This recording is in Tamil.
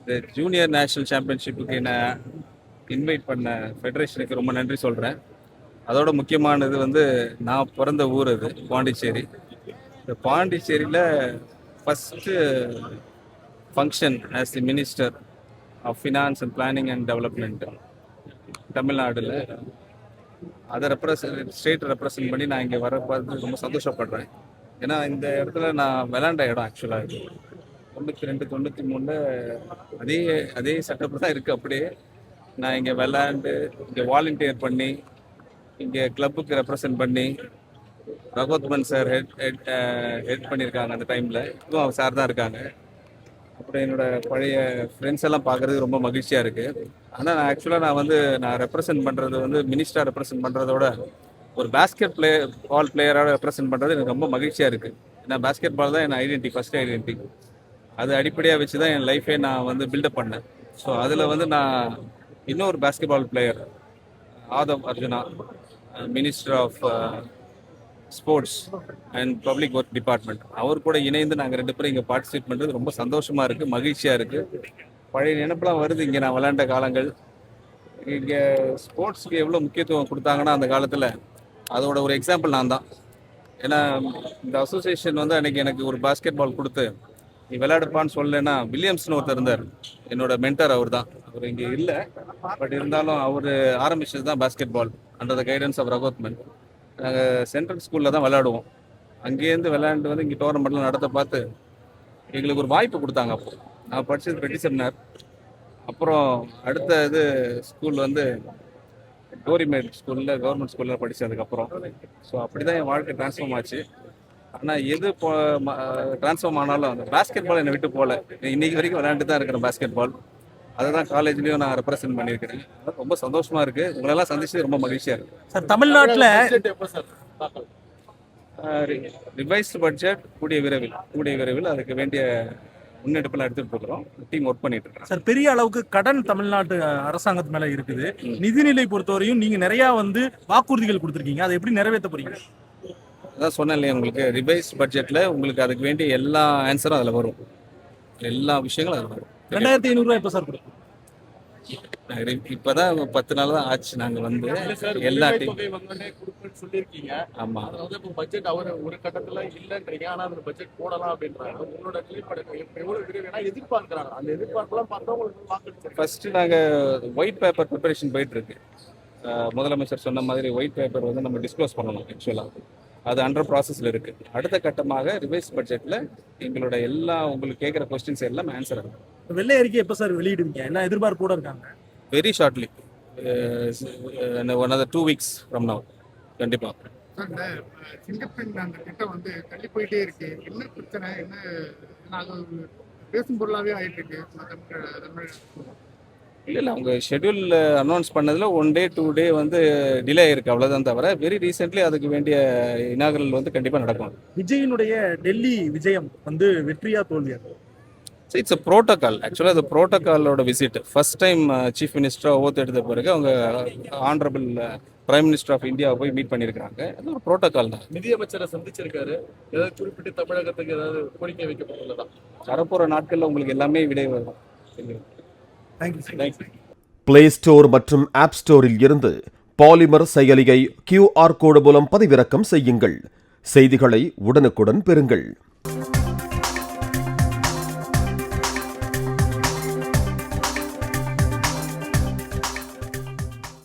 இந்த ஜூனியர் நேஷனல் சாம்பியன்ஷிப்புக்கு என்ன இன்வைட் பண்ண ஃபெடரேஷனுக்கு ரொம்ப நன்றி சொல்கிறேன். அதோட முக்கியமானது வந்து நான் பிறந்த ஊர் அது பாண்டிச்சேரி. இந்த பாண்டிச்சேரியில் first function as the minister of finance and planning and development தமிழ்நாடுல அதை ஸ்டேட் ரெப்ரசன்ட் பண்ணி நான் இங்கே வர பார்த்து ரொம்ப சந்தோஷப்படுறேன். ஏன்னா இந்த இடத்துல நான் விளாண்ட இடம் ஆக்சுவலாக 92 93 அதே அதே செட்டப் தான் இருக்குது. அப்படியே நான் இங்கே விளாண்டு இங்கே வாலண்டியர் பண்ணி இங்கே கிளப்புக்கு ரெப்ரசன்ட் பண்ணி ரகோத்மன் சார் ஹெட் பண்ணியிருக்காங்க அந்த டைமில். இதுவும் அவர் சார் தான் இருக்காங்க. அப்புறம் என்னோட பழைய ஃப்ரெண்ட்ஸ் எல்லாம் பார்க்குறது ரொம்ப மகிழ்ச்சியாக இருக்குது. ஆனால் நான் ஆக்சுவலாக நான் ரெப்ரசன்ட் பண்ணுறது வந்து மினிஸ்டராக ரெப்ரசன்ட் பண்ணுறதோட ஒரு பாஸ்கெட் பால் பிளேயரோட ரெப்ரசன்ட் பண்ணுறது எனக்கு ரொம்ப மகிழ்ச்சியாக இருக்குது. ஏன்னா பாஸ்கெட் பால் தான் என் ஐடென்டிட்டி, ஃபஸ்ட் ஐடென்டிட்டி. அது அடிப்படையாக வச்சு தான் என் லைஃபே நான் வந்து பில்டப் பண்ணேன். ஸோ அதில் வந்து நான் இன்னொரு basketball player Aadhav Arjuna, minister of sports and public work department, அவர் கூட இணைந்து நாங்கள் 2 பேரும் இங்கே பார்ட்டிசிபேட் பண்ணுறது ரொம்ப சந்தோஷமாக இருக்குது, மகிழ்ச்சியாக இருக்குது. பழைய நினைப்பெல்லாம் வருது. இங்கே நான் விளையாண்ட காலங்கள், இங்கே ஸ்போர்ட்ஸுக்கு எவ்வளோ முக்கியத்துவம் கொடுத்தாங்கன்னா அந்த காலத்தில் அதோட ஒரு எக்ஸாம்பிள் நான் தான். ஏன்னா இந்த அசோசியேஷன் வந்து அன்றைக்கி எனக்கு ஒரு பாஸ்கெட் பால் கொடுத்து நீ விளையாடுப்பான்னு சொல்லலைன்னா, வில்லியம்ஸ்னு ஒருத்தர் இருந்தார், என்னோட மென்டர். அவர் தான், அவர் இங்கே இல்லை, பட் இருந்தாலும் அவர் ஆரம்பிச்சது தான் basketball under the guidance of Raghothaman. நாங்கள் சென்ட்ரல் ஸ்கூலில் தான் விளையாடுவோம். அங்கேருந்து விளையாண்டு வந்து இங்கே டோர்னமெண்ட்லாம் நடத்த பார்த்து எங்களுக்கு ஒரு வாய்ப்பு கொடுத்தாங்க. அப்போ நான் படித்தது ரெட்டி செமினார். அப்புறம் அடுத்த இது ஸ்கூல் வந்து கோரிமேட் ஸ்கூலில், கவர்மெண்ட் ஸ்கூலில் படித்ததுக்கப்புறம். ஸோ அப்படி தான் என் வாழ்க்கை ட்ரான்ஸ்ஃபார்ம் ஆச்சு. ஆனால் எது ட்ரான்ஸ்ஃபார்ம் ஆனாலும் அந்த பாஸ்கெட் பால் என்னை விட்டு போகல. இன்னைக்கு வரைக்கும் விளையாண்டு தான் இருக்கிறேன் பாஸ்கெட் பால். அதை தான் காலேஜ்லேயும் நான் ரெப்ரசென்ட் பண்ணியிருக்கிறேன். ரொம்ப சந்தோஷமாக இருக்குது. உங்களெல்லாம் சந்திச்சு ரொம்ப மகிழ்ச்சியாக இருக்குது. சார், தமிழ்நாட்டில் ரிவைஸ்டு பட்ஜெட் கூடிய விரைவில் அதுக்கு வேண்டிய முன்னெடுப்பெல்லாம் எடுத்துகிட்டு இருக்கிறோம். டீம் ஒர்க் பண்ணிட்டு இருக்கோம். சார், பெரிய அளவுக்கு கடன் தமிழ்நாட்டு அரசாங்கத்து மேலே இருக்குது. நிதிநிலை பொறுத்தவரையும் நீங்கள் நிறையா வந்து வாக்குறுதிகள் கொடுத்துருக்கீங்க. அதை எப்படி நிறைவேற்ற போறீங்க? அதான் சொன்னேன் இல்லையா, உங்களுக்கு ரிவைஸ்ட் பட்ஜெட்டில் உங்களுக்கு அதுக்கு வேண்டிய எல்லா ஆன்சரும் அதில் வரும், எல்லா விஷயங்களும் அதில் வரும். 2500 எப்போ சார் கொடுக்கும்? இப்போதான் 10 நாள் தான் ஆச்சு. நாங்கள் வந்து எல்லா சொல்லியிருக்கீங்க. ஆமாம், அதாவது இப்போ பட்ஜெட் அவர் ஒரு கட்டத்தில் இல்லைன்றீங்க, ஆனால் அதில் பட்ஜெட் போடலாம் அப்படின்றாங்க. உங்களோட நிலைப்பாடு எவ்வளோ விரைவில் எதிர்பார்க்குறாங்க? அந்த எதிர்பார்ப்பெல்லாம் பார்த்தா உங்களுக்கு வாக்கு. ஃபர்ஸ்ட் நாங்கள் ஒயிட் பேப்பர் ப்ரிப்பரேஷன் போயிட்டு இருக்கு. முதலமைச்சர் சொன்ன மாதிரி ஒயிட் பேப்பர் வந்து நம்ம டிஸ்க்ளோஸ் பண்ணணும். ஆக்சுவலாக அது அண்டர் ப்ராசஸில் இருக்குது. அடுத்த கட்டமாக ரிவைஸ் பட்ஜெட்டில் எங்களோட எல்லா உங்களுக்கு கேட்குற கொஸ்டின்ஸ் எல்லாம் ஆன்சர் ஆகும். வெள்ளை அறிக்கை எப்போ சார் வெளியிடுவீங்க? என்ன எதிர்பார்ப்போட இருக்காங்க? Very shortly, another 2 weeks from now. கண்டிப்பாக. இந்த சிங்கப்பெண் அந்த திட்டம் வந்து தள்ளி போயிட்டே இருக்கு. என்ன பிரச்சனை? அது பேசும் பொருளாகவே ஆயிட்டு இருக்கு. இல்லை அவங்க ஷெட்யூல் அனௌன்ஸ் பண்ணதில் 1 day 2 day வந்து டிலே ஆயிருக்கு, அவ்வளோதான். தவிர வெரி ரீசெண்ட்லி அதுக்கு வேண்டிய இனாகரல் வந்து கண்டிப்பாக நடக்கும். விஜயினுடைய டெல்லி விஜயம் வந்து வெற்றியா தோல்வியா? It's a protocol. ஆக்சுவலாக அது ப்ரோட்டோகாலோட விசிட். ஃபர்ஸ்ட் டைம் சீஃப் மினிஸ்டராக ஓத்து எடுத்த பிறகு அவங்க ஆனரபிள் பிரைம் மினிஸ்டர் ஆஃப் இந்தியாவை போய் மீட் பண்ணியிருக்காங்க. அது ஒரு ப்ரோட்டோகால் தான். நிதியமைச்சரை சந்திச்சிருக்காரு. ஏதாவது குறிப்பிட்டு தமிழகத்துக்கு ஏதாவது கோரிக்கை வைக்கப்பட்டுள்ளதா? வரப்போகிற நாட்களில் உங்களுக்கு எல்லாமே விடை வரும். பிளே ஸ்டோர் மற்றும் ஆப் ஸ்டோரில் இருந்து பாலிமர் செயலியை QR கோடு மூலம் பதிவிறக்கம் செய்யுங்கள். செய்திகளை உடனுக்குடன் பெறுங்கள்.